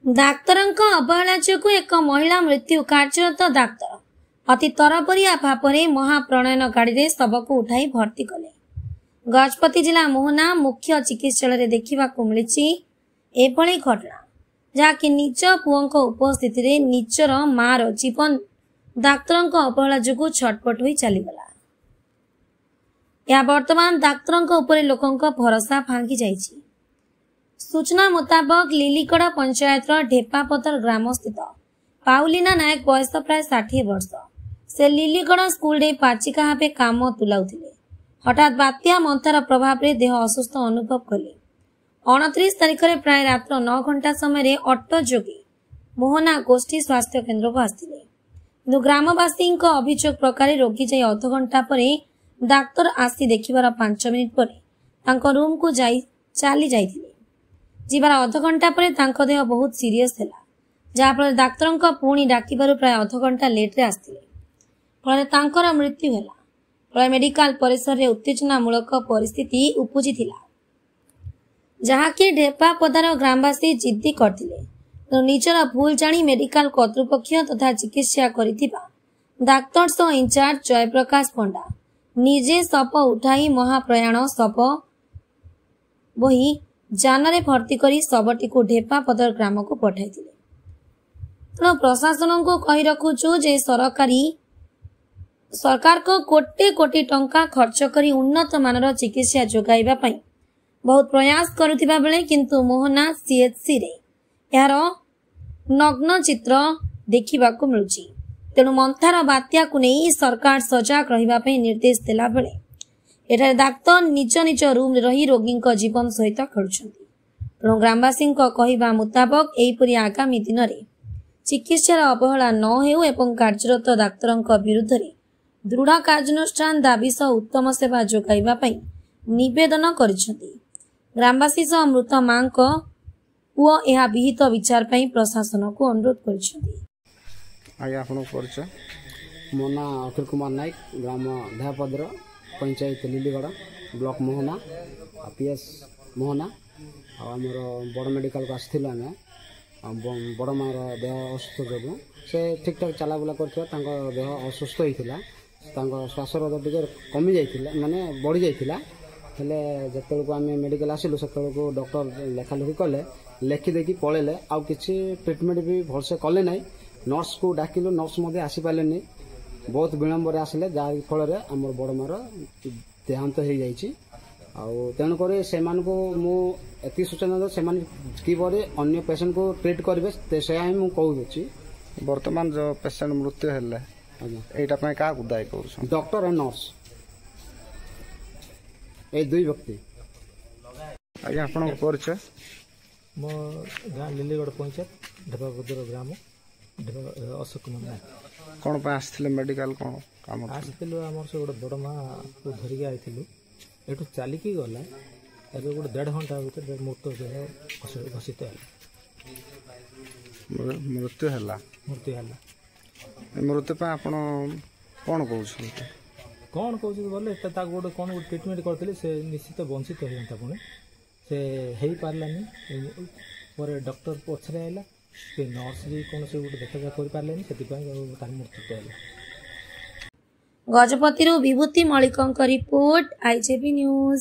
डाक्तरଙ୍କ अवहेला जोगु एक महिला मृत्यु। कार्यरत डाक्तर अति तरबरिया भाव महाप्रणयन गाड़ी शव को उठाई भर्ती कले। गजपति जिला मोहना मुख्य चिकित्सालय देखा मिली एभली घटना जहाँकि निज पुओं उपस्थित निजर मार जीवन डाक्तरଙ୍କ अवहेला जोगु छटपट हो चलीगला। यह वर्तमान डाक्तरଙ୍କ उपरे लोकंक भरोसा भांगी जाइछि। सूचना मुताबक लिलीगढ़ पंचायत ढेपापतर ग्राम स्थित पाउलिना नायक बयस प्राय 60 वर्ष से लिलीगढ़ स्कूल रे पाचिका भावे काम तुलाउथिले। हठात बात्या मंथार प्रभाव रे देह असुस्थ अनुभव कले। 29 तारिख रे प्राय रात्र 9 घंटा समय ऑटो जोगे मोहना गोष्ठी स्वास्थ्य केन्द्र को आस्थिले। किंतु ग्रामवासी अभियोग प्रकार रोगी जाई अध घंटा परे डाक्तर आसी देखिबार 5 मिनिट परे तांको रूम को चली जाइथिले। जीवार अध घंटा परे तांको देह बहुत सीरियस थिला, जहाँफल डाक्तर पुणी डाकिबार प्राय अध घंटा लेट रे आस्थिले। फल तांकर मृत्यु हैला। फल मेडिकल परिसर रे उत्तेजनामूलक परिस्थिति उपजी थिला, जहाँकि ढेपापदार ग्रामवासी जिद्दी करथिले। तो निजर भूल जानी मेडिकल कर्तृपक्ष तथा चिकित्सा करिथिबा डाक्तर सह इंचार्ज जयप्रकाश पंडा निजे शव उठाई महाप्रयाण शव बही जानरे भर्ती करी शवटी को ढेपापदर ग्राम को पठाई। तेणु प्रशासन को कही रखुचु जे सरकार को कोटी कोटी टंका खर्च करी उन्नत मानर चिकित्सा जोगाइबा पई बहुत प्रयास करुथिबा बेले किंतु मोहना सीएचसी रे यार नग्न चित्र देखिबाकू मिलुची। तेणु मंथार बात्या को नहीं सरकार सजग रहिबा पई निर्देश देला बेले एठारे डाक्तर निज निज रूम रही रोगी जीवन सहित खेलुछंती। तेणु ग्रामवासी कहवा मुताबक एहिपरि आगामी दिन में चिकित्सार अवहेला न हेउ एवं कार्यरत डाक्तर विरुद्ध रे दृढ़ कार्यानुष्ठान दाबी सह उत्तम सेवा जोगाइबा पई निवेदन करिसेंती। ग्रामवासी सह मृत मां पुओ यह विहित विचार पई प्रशासन को अनुरोध करिसेंती। आगे आपन परिचय? मो ना अखिल कुमार नायक, ग्राम ढेपापदर पंचायत लिलीगढ़, ब्लॉक मोहना, पीएस मोहना। आमर बड़ मेडिकल को आसथिलु आमे बड़ मार देह असुस्थ जो से ठीक ठाक चला बुला करथिबा देह असुस्थ होइथिला। श्वासरोध टिके कमी जाइथिला माने बढ़ी जाइथिला। हेले जतबेलको आमे मेडिकल आसिलु सेतबेलको डॉक्टर लेखा लिखि कले, लेखि देखि पळेले आ किछि ट्रीटमेंट भी भलसे कले नै। नर्स को डाकिलु, नर्स मध्ये आसी पालेनी, बहुत विलंब रे आसिले जाय फल रे हमर बड़ मार देहांत हो जाइछि। आउ तेणु करे सेमान को मु एति सूचना दे सेमान किबरे अन्य पेशेंट को ट्रीट करबे ते से हम मु कहउछि। वर्तमान जो पेशेंट मृत्यु हेले एटा पय का दाय करू? डॉक्टर और नर्स ए दुई व्यक्ति। आगे आपन परिचय? मो गाँ लिलीगढ़ पंचायत ढेपापदर ग्राम अशोक कुमार नायक। कौन पे आसथिले मेडिकल कौन काम आसथिलु हमर से गोटे बड़ माँ को धरिक आइथिलु। एठु चलिकी गला एबे गोटे 1.5 घंटा भीतर मृत्यु देह घोषित है। मृत्यु हैला मृत्यु पे आपण कौन कहउछि? कौन कहउछि बोले एटा गोटे कौन गोटे ट्रीटमेंट करथिले से निश्चित वंचित होइता पुणे से हेई पारलानी। पर डॉक्टर पछरे आइला के नर्स भी कौन से गोटे देखा कर पारलेनी, सेति पय तार मृत्यु हैला। गजपति विभूति मलिकंक रिपोर्ट, आईजेबी न्यूज।